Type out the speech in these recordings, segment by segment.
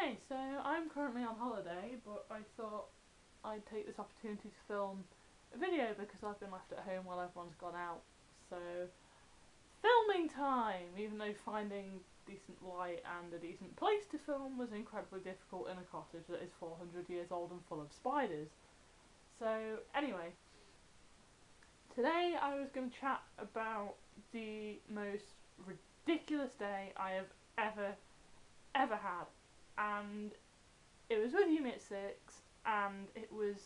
Hey, so I'm currently on holiday, but I thought I'd take this opportunity to film a video because I've been left at home while everyone's gone out. So, filming time! Even though finding decent light and a decent place to film was incredibly difficult in a cottage that is 400 years old and full of spiders. So, anyway, today I was going to chat about the most ridiculous day I have ever had. And it was with Unit 6, and it was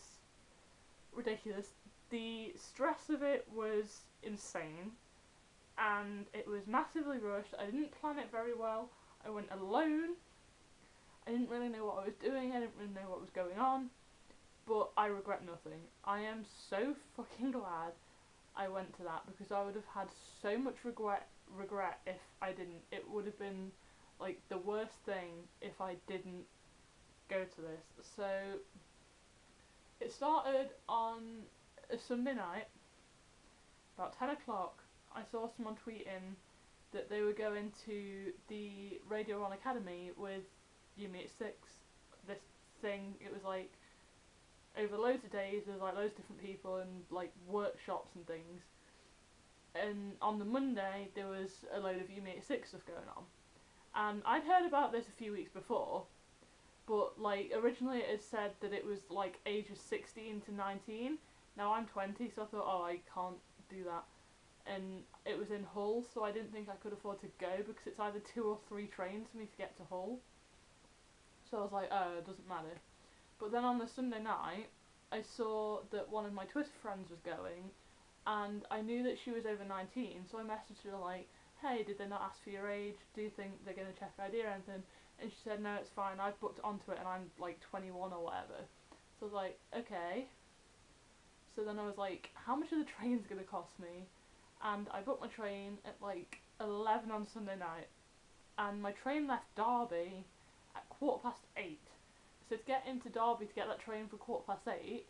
ridiculous. The stress of it was insane, and it was massively rushed. I didn't plan it very well. I went alone. I didn't really know what I was doing. I didn't really know what was going on, but I regret nothing. I am so fucking glad I went to that because I would have had so much regret if I didn't. It would have been like the worst thing if I didn't go to this. So it started on a Sunday night, about 10 o'clock. I saw someone tweeting that they were going to the Radio On Academy with Unit 6. This thing, it was like over loads of days, there was like loads of different people and like workshops and things. And on the Monday, there was a load of Unit 6 stuff going on. And I'd heard about this a few weeks before, but like originally it had said that it was like ages 16 to 19. Now I'm 20, so I thought, oh, I can't do that. And it was in Hull, so I didn't think I could afford to go because it's either 2 or 3 trains for me to get to Hull. So I was like, oh, it doesn't matter. But then on the Sunday night, I saw that one of my Twitter friends was going, and I knew that she was over 19, so I messaged her like, hey, did they not ask for your age? Do you think they're going to check ID or anything? And she said, no, it's fine, I've booked onto it and I'm like 21 or whatever. So I was like, okay. So then I was like, how much are the trains going to cost me? And I booked my train at like 11 on Sunday night, and my train left Derby at 8:15. So to get into Derby to get that train for 8:15,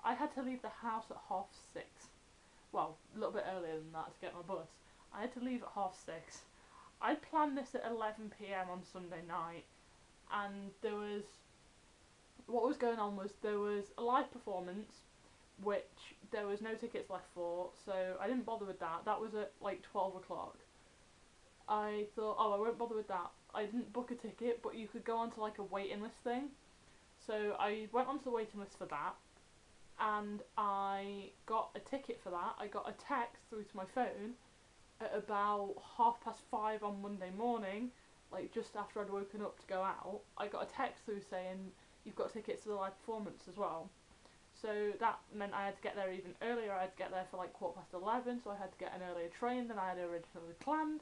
I had to leave the house at 6:30. Well, a little bit earlier than that to get my bus. I had to leave at 6:30. I planned this at 11 p.m. on Sunday night, and what was going on was there was a live performance, which there was no tickets left for, so I didn't bother with that. That was at like 12 o'clock. I thought, oh, I won't bother with that. I didn't book a ticket, but you could go onto like a waiting list thing. So I went onto the waiting list for that, and I got a ticket for that. I got a text through to my phone at about 5:30 on Monday morning, like just after I'd woken up to go out. I got a text through saying, you've got tickets to the live performance as well. So that meant I had to get there even earlier. I had to get there for like 11:15, so I had to get an earlier train than I had originally planned,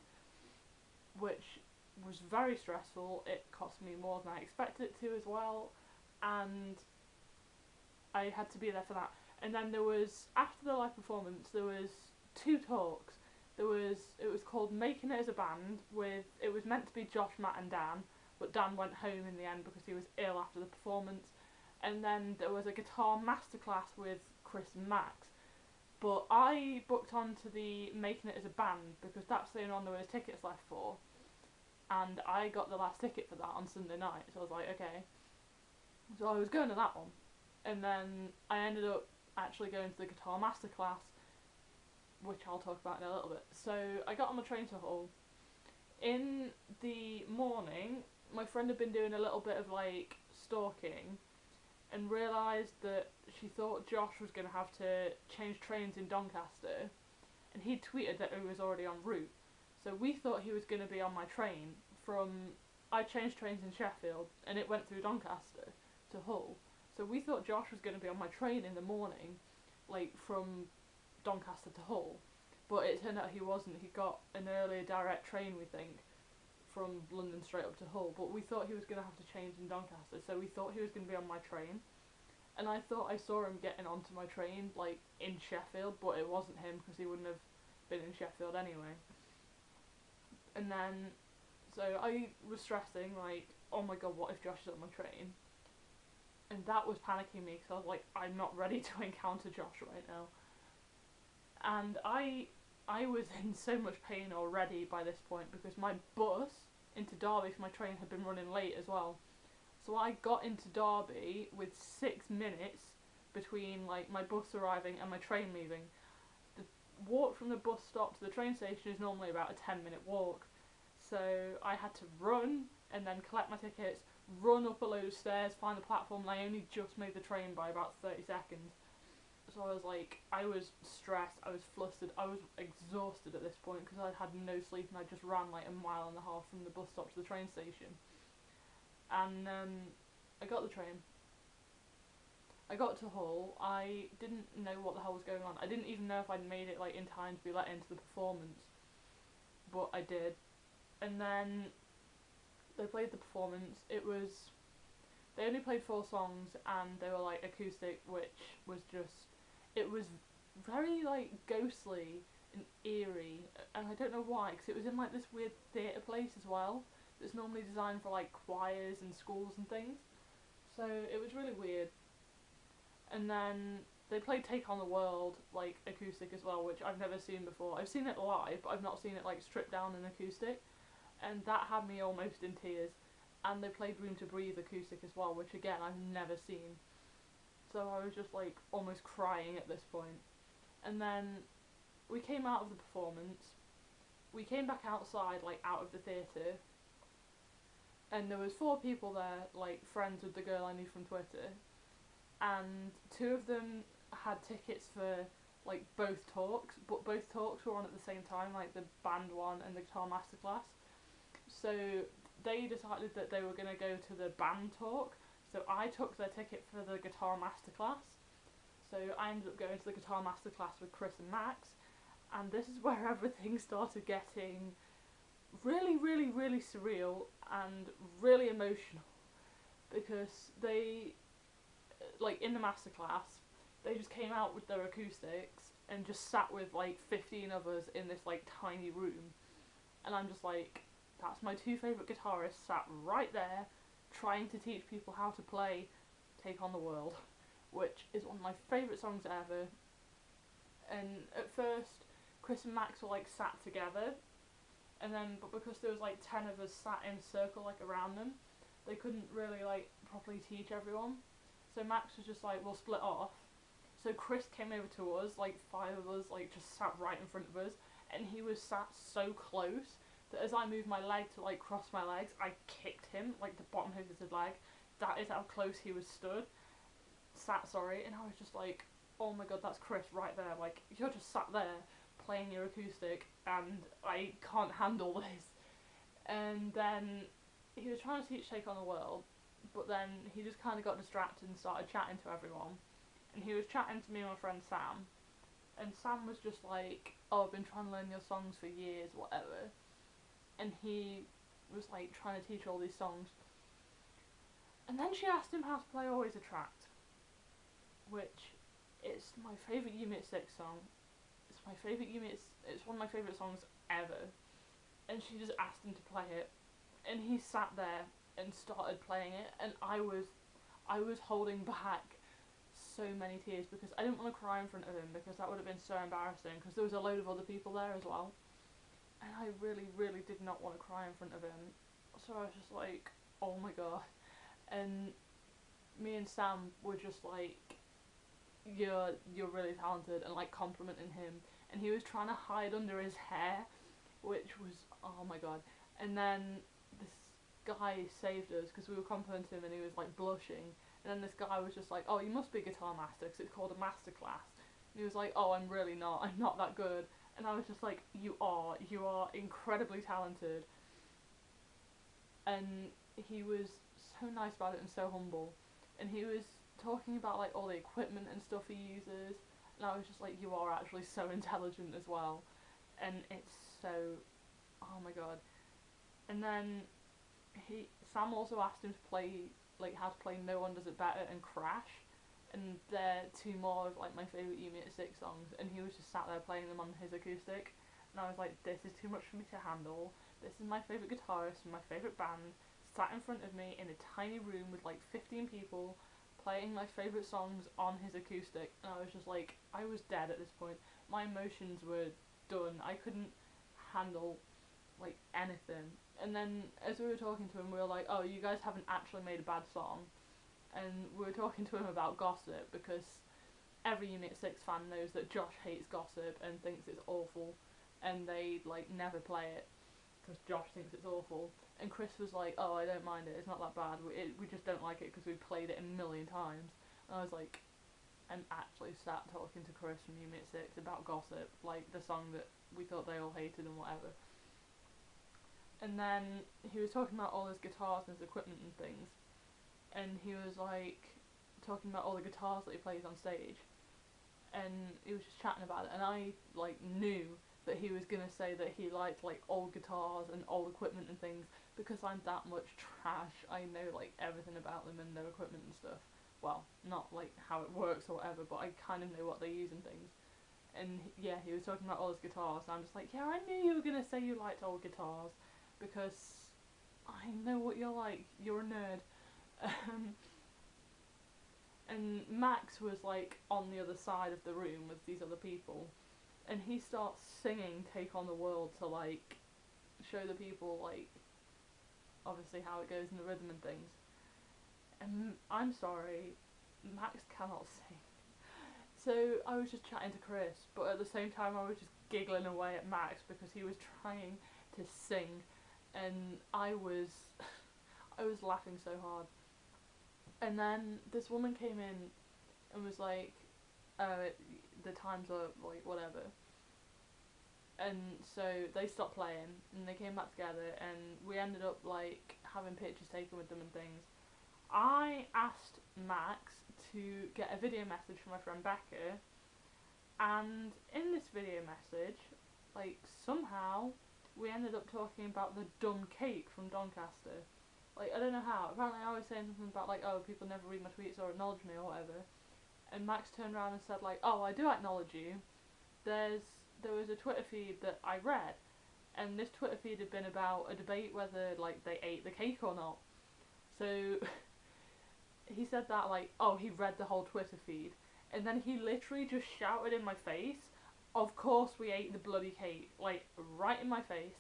which was very stressful. It cost me more than I expected it to as well, and I had to be there for that. And then there was, after the live performance, there was 2 talks. It was called Making It as a Band, it was meant to be Josh, Matt and Dan, but Dan went home in the end because he was ill after the performance. And then there was a guitar masterclass with Chris and Max. But I booked onto the Making It as a Band because that's the only one there was tickets left for. And I got the last ticket for that on Sunday night, so I was like, okay. So I was going to that one. And then I ended up actually going to the guitar masterclass, which I'll talk about in a little bit. So I got on the train to Hull. In the morning, my friend had been doing a little bit of like stalking and realised that she thought Josh was going to have to change trains in Doncaster, and he tweeted that he was already en route. So we thought he was going to be on my train I changed trains in Sheffield, and it went through Doncaster to Hull. So we thought Josh was going to be on my train in the morning, like from Doncaster to Hull, but it turned out he wasn't. He got an earlier direct train, we think, from London straight up to Hull, but we thought he was going to have to change in Doncaster, so we thought he was going to be on my train. And I thought I saw him getting onto my train, like, in Sheffield, but it wasn't him because he wouldn't have been in Sheffield anyway. And then, so I was stressing, like, oh my god, what if Josh is on my train? And that was panicking me because I was like, I'm not ready to encounter Josh right now. And I was in so much pain already by this point because my bus into Derby for my train had been running late as well. So I got into Derby with 6 minutes between like my bus arriving and my train leaving. The walk from the bus stop to the train station is normally about a 10-minute walk. So I had to run and then collect my tickets, run up a load of stairs, find the platform, and I only just made the train by about 30 seconds. So I was like, I was stressed, I was flustered, I was exhausted at this point because I'd had no sleep and I just ran like a mile and a half from the bus stop to the train station. And I got the train. I got to Hull. I didn't know what the hell was going on. I didn't even know if I'd made it like in time to be let into the performance, but I did. And then they played the performance. They only played 4 songs and they were like acoustic, which was just, it was very like ghostly and eerie, and I don't know why, because it was in like this weird theatre place as well that's normally designed for like choirs and schools and things. So it was really weird. And then they played Take on the World like acoustic as well, which I've never seen before. I've seen it live, but I've not seen it like stripped down in acoustic, and that had me almost in tears. And they played Room to Breathe acoustic as well, which again I've never seen. So I was just like almost crying at this point. And then we came out of the performance. We came back outside, like out of the theatre, and there was 4 people there, like friends with the girl I knew from Twitter, and 2 of them had tickets for like both talks, but both talks were on at the same time, like the band one and the guitar masterclass. So they decided that they were going to go to the band talk, so I took their ticket for the guitar masterclass. So I ended up going to the guitar masterclass with Chris and Max, and this is where everything started getting really, really, really surreal and really emotional, because they, like in the masterclass, they just came out with their acoustics and just sat with like 15 of us in this like tiny room, and I'm just like, that's my 2 favourite guitarists sat right there trying to teach people how to play Take on the World, which is one of my favourite songs ever. And at first Chris and Max were like sat together, and then but because there was like 10 of us sat in a circle like around them, they couldn't really like properly teach everyone. So Max was just like, we'll split off. So Chris came over to us, like 5 of us, like just sat right in front of us, and he was sat so close that as I moved my leg to like cross my legs, I kicked him, like the bottom of his leg. That is how close he was sat, sorry, and I was just like, oh my god, that's Chris right there, like, you're just sat there playing your acoustic, and I can't handle this. And then he was trying to teach Take on the World, but then he just kind of got distracted and started chatting to everyone. And he was chatting to me and my friend Sam, and Sam was just like, oh, I've been trying to learn your songs for years, whatever. And he was like trying to teach all these songs. And then she asked him how to play Always Attract, which is my favourite Unit 6 song. It's my favourite it's one of my favourite songs ever. And she just asked him to play it, and he sat there and started playing it, and I was holding back so many tears because I didn't want to cry in front of him, because that would have been so embarrassing, because there was a load of other people there as well, and I really, really did not want to cry in front of him. So I was just like, oh my god. And me and Sam were just like, you're really talented, and like complimenting him, and he was trying to hide under his hair, which was, oh my god. And then this guy saved us because we were complimenting him and he was like blushing, and then this guy was just like, oh, you must be a guitar master because it's called a masterclass. And he was like, oh, I'm really not, I'm not that good. And I was just like, you are incredibly talented. And he was so nice about it and so humble, and he was talking about like all the equipment and stuff he uses, and I was just like, you are actually so intelligent as well. And it's so, oh my god. And then Sam also asked him to play, like, how to play No One Does It Better and Crash, and they're 2 more of like my favourite Unit 6 songs, and he was just sat there playing them on his acoustic, and I was like, this is too much for me to handle. This is my favourite guitarist from my favourite band sat in front of me in a tiny room with like 15 people playing my favourite songs on his acoustic, and I was just like, I was dead at this point. My emotions were done. I couldn't handle like anything. And then as we were talking to him, we were like, oh, you guys haven't actually made a bad song. And we were talking to him about Gossip, because every Unit 6 fan knows that Josh hates Gossip and thinks it's awful, and they like never play it because Josh thinks it's awful. And Chris was like, oh, I don't mind it, it's not that bad, we just don't like it because we've played it a million times. And I was like, I'm actually sat talking to Chris from Unit 6 about Gossip, like the song that we thought they all hated and whatever. And then he was talking about all his guitars and his equipment and things, and he was like talking about all the guitars that he plays on stage, and he was just chatting about it, and I like knew that he was gonna say that he liked like old guitars and old equipment and things, because I'm that much trash. I know like everything about them and their equipment and stuff. Well, not like how it works or whatever, but I kind of know what they use and things. And yeah, he was talking about all his guitars, and I'm just like, yeah, I knew you were gonna say you liked old guitars, because I know what you're like. You're a nerd. And Max was like on the other side of the room with these other people, and he starts singing Take on the World to like show the people like obviously how it goes in the rhythm and things. And I'm sorry, Max cannot sing. So I was just chatting to Chris, but at the same time I was just giggling away at Max because he was trying to sing, and I was I was laughing so hard. And then this woman came in and was like, the time's up, like whatever. And so they stopped playing and they came back together, and we ended up like having pictures taken with them and things. I asked Max to get a video message from my friend Becca, and in this video message, like somehow we ended up talking about the dumb cake from Doncaster. Like, I don't know how. Apparently I was saying something about like, oh, people never read my tweets or acknowledge me or whatever. And Max turned around and said like, oh, I do acknowledge you. There was a Twitter feed that I read, and this Twitter feed had been about a debate whether like they ate the cake or not. So he said that like, oh, he read the whole Twitter feed, and then he literally just shouted in my face, of course we ate the bloody cake, like right in my face.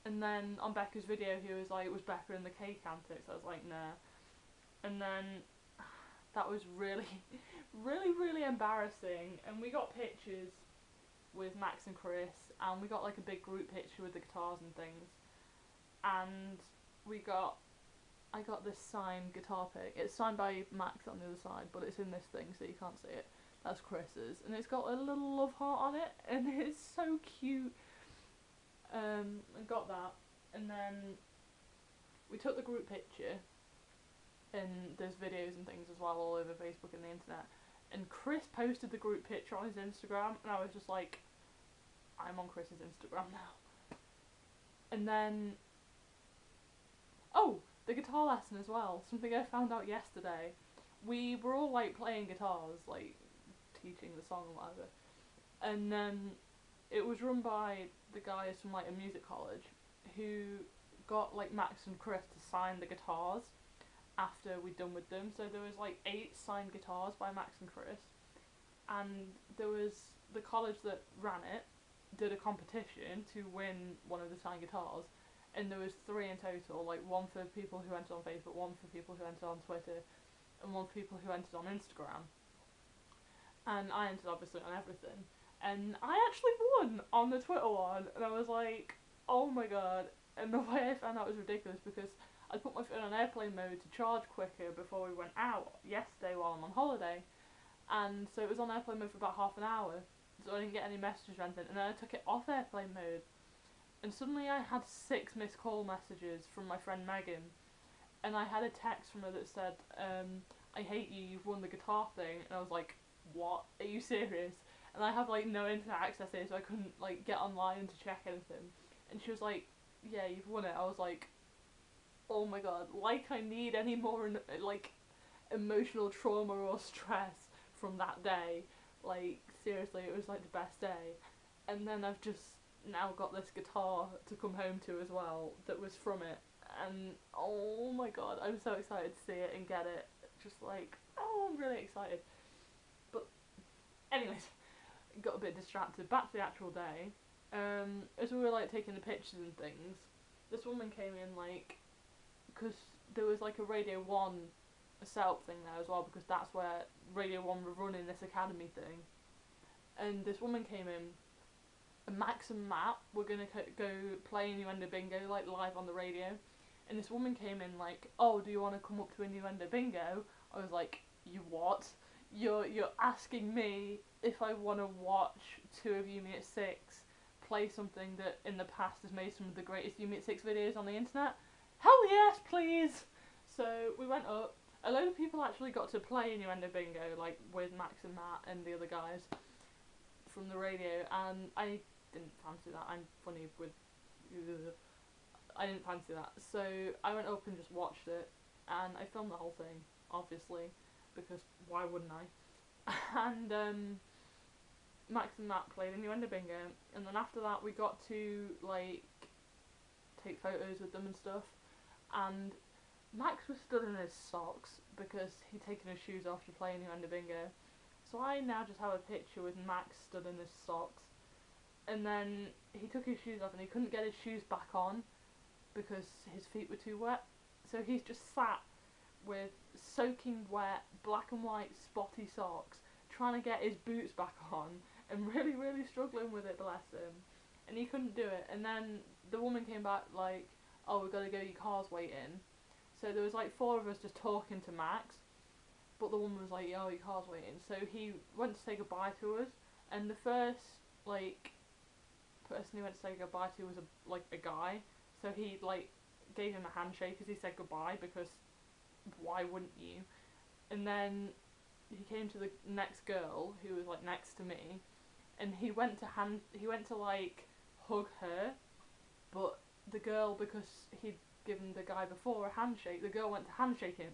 And then on Becca's video he was like, it was Becca and the cake antics. I was like, nah. And then that was really really embarrassing, and we got pictures with Max and Chris, and we got like a big group picture with the guitars and things, and I got this signed guitar pick. It's signed by Max on the other side, but it's in this thing so you can't see it. That's Chris's, and it's got a little love heart on it, and it's so cute. I got that, and then we took the group picture, and there's videos and things as well all over Facebook and the internet. And Chris posted the group picture on his Instagram, and I was just like, I'm on Chris's Instagram now. And then, oh, the guitar lesson as well. Something I found out yesterday. We were all like playing guitars, like teaching the song or whatever. And it was run by the guys from like a music college who got like Max and Chris to sign the guitars after we'd done with them. So there was like 8 signed guitars by Max and Chris, and there was the college that ran it did a competition to win one of the signed guitars, and there was 3 in total, like one for people who entered on Facebook, one for people who entered on Twitter, and one for people who entered on Instagram. And I entered obviously on everything, and I actually won on the Twitter one, and I was like, oh my god. And the way I found out was ridiculous, because I put my phone on airplane mode to charge quicker before we went out yesterday while I'm on holiday, and so it was on airplane mode for about half an hour, so I didn't get any messages or anything, and then I took it off airplane mode, and suddenly I had 6 missed call messages from my friend Megan, and I had a text from her that said, I hate you, you've won the guitar thing, and I was like, what? Are you serious? And I have like no internet access here, so I couldn't like get online to check anything, and she was like, yeah, you've won it. I was like, oh my god, like I need any more like emotional trauma or stress from that day. Like seriously, it was like the best day. And then I've just now got this guitar to come home to as well that was from it, and oh my god, I'm so excited to see it and get it. Just like, oh, I'm really excited. But anyways, got a bit distracted. Back to the actual day. As we were like taking the pictures and things, this woman came in, like, because there was like a Radio 1 setup thing there as well, because that's where Radio 1 were running this academy thing. And this woman came in, and Max and Matt were gonna go play Innuendo Bingo, like, live on the radio. And this woman came in like, oh, do you want to come up to Innuendo Bingo? I was like, you what? You're asking me if I want to watch two of Unit 6 play something that in the past has made some of the greatest Unit 6 videos on the internet? Hell yes, please! So we went up. A load of people actually got to play Innuendo Bingo, like, with Max and Matt and the other guys from the radio, and I didn't fancy that. I'm funny with... I didn't fancy that. So I went up and just watched it, and I filmed the whole thing, obviously, because why wouldn't I? And Max and Matt played Innuendo Bingo, and then after that we got to, like, take photos with them and stuff, and Max was stood in his socks because he'd taken his shoes off to play Innuendo Bingo. So I now just have a picture with Max stood in his socks, and then he took his shoes off and he couldn't get his shoes back on because his feet were too wet. So he's just sat with soaking wet, black and white, spotty socks, trying to get his boots back on, and really, really struggling with it, bless him. And he couldn't do it. And then the woman came back like, oh, we've got to go, your car's waiting. So there was like 4 of us just talking to Max, but the woman was like, oh, your car's waiting. So he went to say goodbye to us, and the first, like, person he went to say goodbye to was a guy. So he, like, gave him a handshake as he said goodbye, because why wouldn't you? And then he came to the next girl who was, like, next to me, and he went to like hug her, but the girl, because he'd given the guy before a handshake, the girl went to handshake him.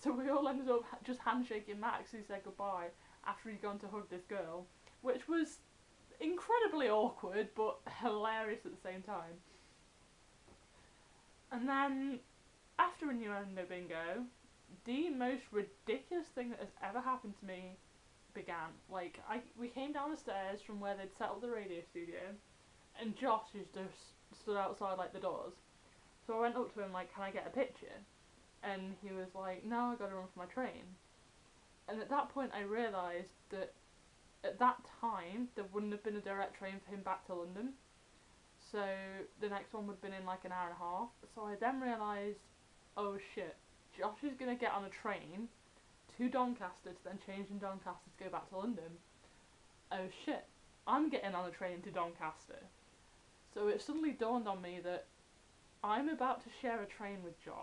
So we all ended up just handshaking Max, who said goodbye after he'd gone to hug this girl, which was incredibly awkward but hilarious at the same time. And then, after Innuendo Bingo, the most ridiculous thing that has ever happened to me began. Like, we came down the stairs from where they'd set up the radio studio, and Josh just stood outside, like, the doors. So I went up to him, like, can I get a picture? And he was like, no, I gotta run for my train. And at that point I realised that at that time there wouldn't have been a direct train for him back to London. So the next one would have been in like an hour and a half. So I then realised, oh shit, Josh is going to get on a train to Doncaster to then change in Doncaster to go back to London. Oh shit, I'm getting on a train to Doncaster. So it suddenly dawned on me that I'm about to share a train with Josh,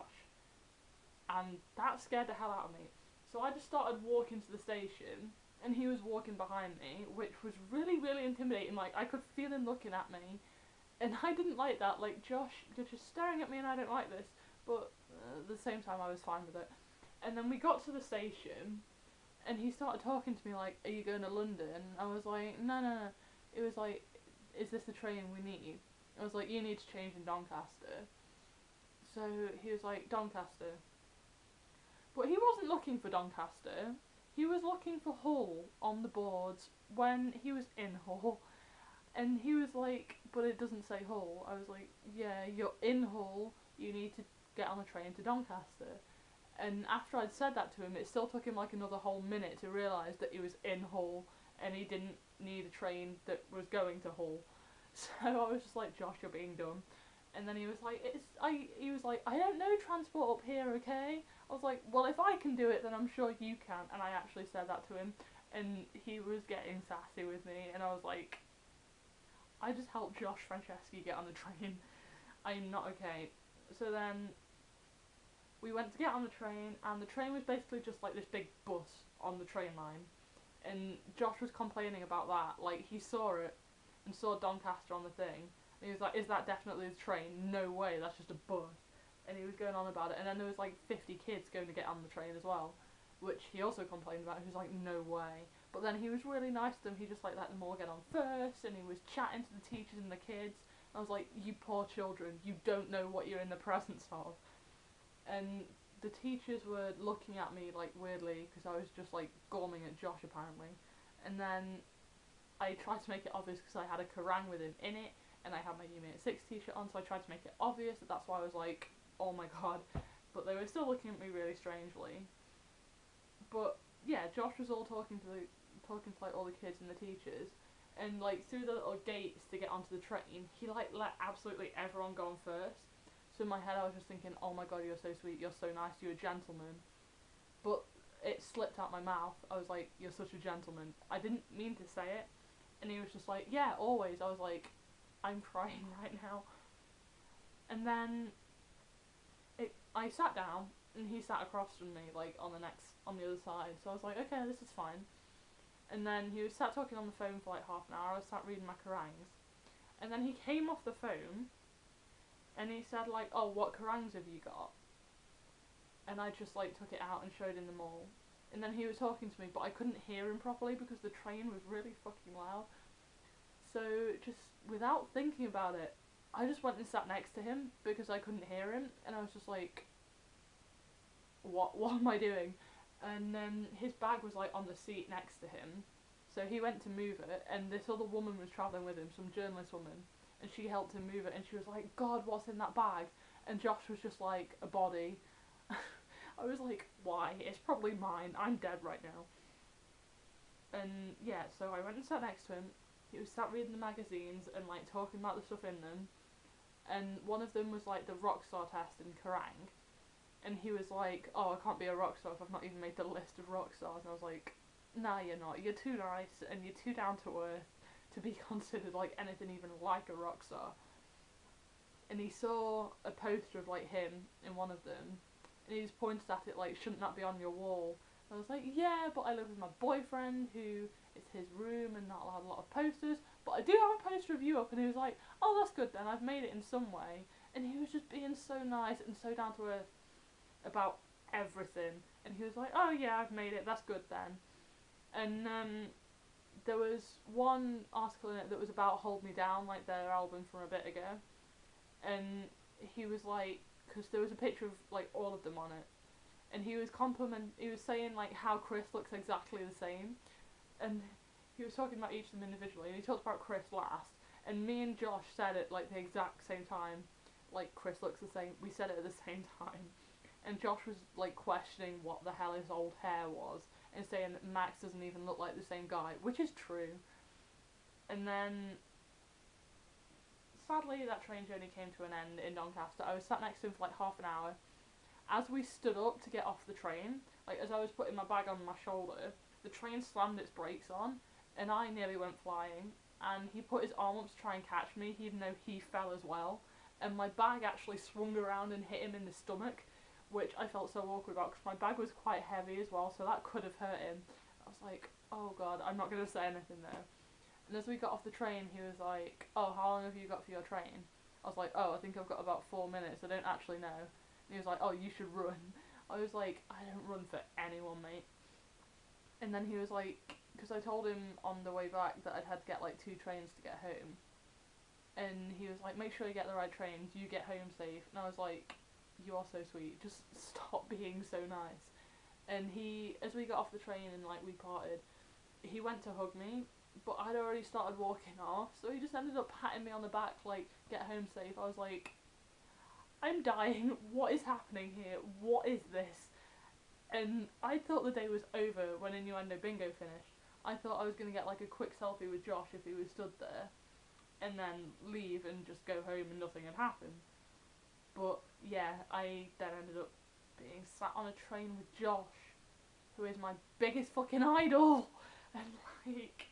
and that scared the hell out of me. So I just started walking to the station, and he was walking behind me, which was really, really intimidating. Like, I could feel him looking at me, and I didn't like that. Like, Josh, you're just staring at me and I don't like this. But at the same time I was fine with it. And then we got to the station, and he started talking to me like, are you going to London? I was like, no, no, no. It was like, is this the train we need? I was like, you need to change in Doncaster. So he was like, Doncaster. But he wasn't looking for Doncaster. He was looking for Hull on the boards when he was in Hull. And he was like, but it doesn't say Hull. I was like, yeah, you're in Hull, you need to get on a train to Doncaster. And after I'd said that to him, it still took him like another whole minute to realise that he was in Hull and he didn't need a train that was going to Hull. So I was just like, Josh, you're being dumb. And then he was like, I don't know transport up here, okay? I was like, well, if I can do it, then I'm sure you can. And I actually said that to him, and he was getting sassy with me, and I was like, I just helped Josh Franceschi get on the train. I'm not okay. So then we went to get on the train, and the train was basically just like this big bus on the train line. And Josh was complaining about that. Like, he saw it and saw Doncaster on the thing, and he was like, is that definitely the train? No way, that's just a bus. And he was going on about it, and then there was like 50 kids going to get on the train as well, which he also complained about. He was like, no way. But then he was really nice to them. He just like let them all get on first, and he was chatting to the teachers and the kids. I was like, you poor children, you don't know what you're in the presence of. And the teachers were looking at me like weirdly because I was just like gorming at Josh apparently. And then I tried to make it obvious because I had a Kerrang with him in it, and I had my You Made It 6 t-shirt on, so I tried to make it obvious that that's why I was like, oh my god, but they were still looking at me really strangely. But yeah, Josh was all talking to like all the kids and the teachers, and like through the little gates to get onto the train, he like let absolutely everyone go on first. So in my head I was just thinking, oh my god, you're so sweet, you're so nice, you're a gentleman. But it slipped out my mouth. I was like, you're such a gentleman. I didn't mean to say it. And he was just like, yeah, always. I was like, I'm crying right now. And then I sat down, and he sat across from me, like on the other side. So I was like, okay, this is fine. And then he was sat talking on the phone for like half an hour. I was sat reading my Kerangs. And then he came off the phone, and he said like, oh, what Kerangs have you got? And I just like took it out and showed him them all. And then he was talking to me, but I couldn't hear him properly because the train was really fucking loud. So just without thinking about it, I just went and sat next to him because I couldn't hear him, and I was just like, what am I doing? And then his bag was like on the seat next to him, so he went to move it, and this other woman was travelling with him, some journalist woman, and she helped him move it, and she was like, God, what's in that bag? And Josh was just like, a body. I was like, why? It's probably mine. I'm dead right now. And yeah, so I went and sat next to him. He was sat reading the magazines and like talking about the stuff in them. And one of them was like the Rockstar test in Kerrang. And he was like, oh, I can't be a rock star if I've not even made the list of rock stars. And I was like, nah, you're not. You're too nice and you're too down to earth to be considered like anything even like a rock star. And he saw a poster of like him in one of them, and he just pointed at it like, shouldn't that be on your wall? And I was like, yeah, but I live with my boyfriend who it's his room and not allowed a lot of posters, but I do have a poster of you up. And he was like, oh, that's good then, I've made it in some way. And he was just being so nice and so down to earth about everything. And he was like, oh yeah, I've made it, that's good then. And there was one article in it that was about Hold Me Down, like their album from a bit ago. And he was like, because there was a picture of like all of them on it, and he was saying like how Chris looks exactly the same, and he was talking about each of them individually, and he talked about Chris last, and me and Josh said it like the exact same time, like Chris looks the same, we said it at the same time, and Josh was like questioning what the hell his old hair was, and saying that Max doesn't even look like the same guy, which is true. And then sadly, that train journey came to an end in Doncaster. I was sat next to him for like half an hour. As we stood up to get off the train, like as I was putting my bag on my shoulder, the train slammed its brakes on, and I nearly went flying. And he put his arm up to try and catch me, even though he fell as well. And my bag actually swung around and hit him in the stomach, which I felt so awkward about because my bag was quite heavy as well, so that could have hurt him. I was like, oh god, I'm not going to say anything though. And as we got off the train, he was like, oh, how long have you got for your train? I was like, oh, I think I've got about 4 minutes, I don't actually know. And he was like, oh, you should run. I was like, I don't run for anyone, mate. And then he was like, because I told him on the way back that I'd had to get like 2 trains to get home. And he was like, make sure you get the right trains, you get home safe. And I was like, you are so sweet, just stop being so nice. And he, as we got off the train and like we parted, he went to hug me, but I'd already started walking off, so he just ended up patting me on the back, like, get home safe. I was like, I'm dying, what is happening here, what is this? And I thought the day was over when Innuendo Bingo finished. I thought I was going to get like a quick selfie with Josh if he was stood there, and then leave and just go home and nothing had happened. But yeah, I then ended up being sat on a train with Josh, who is my biggest fucking idol, and like,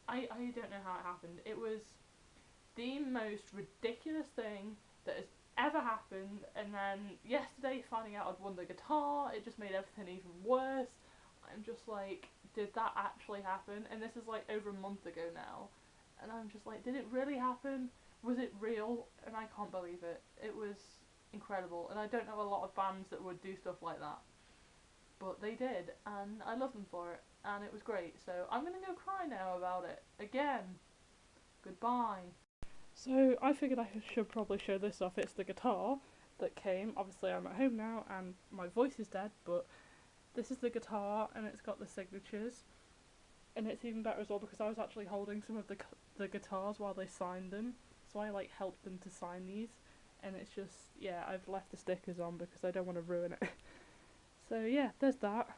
I don't know how it happened. It was the most ridiculous thing that has ever happened, and then yesterday finding out I'd won the guitar, it just made everything even worse. I'm just like, did that actually happen? And this is like over a month ago now, and I'm just like, did it really happen? Was it real? And I can't believe it. It was incredible, and I don't know a lot of bands that would do stuff like that, but they did, and I love them for it, and it was great. So I'm gonna go cry now about it again. Goodbye. So I figured I should probably show this off. It's the guitar that came. Obviously I'm at home now and my voice is dead, but this is the guitar and it's got the signatures. And it's even better as well because I was actually holding some of the guitars while they signed them, so I like helped them to sign these, and it's just, yeah, I've left the stickers on because I don't want to ruin it. So yeah, there's that.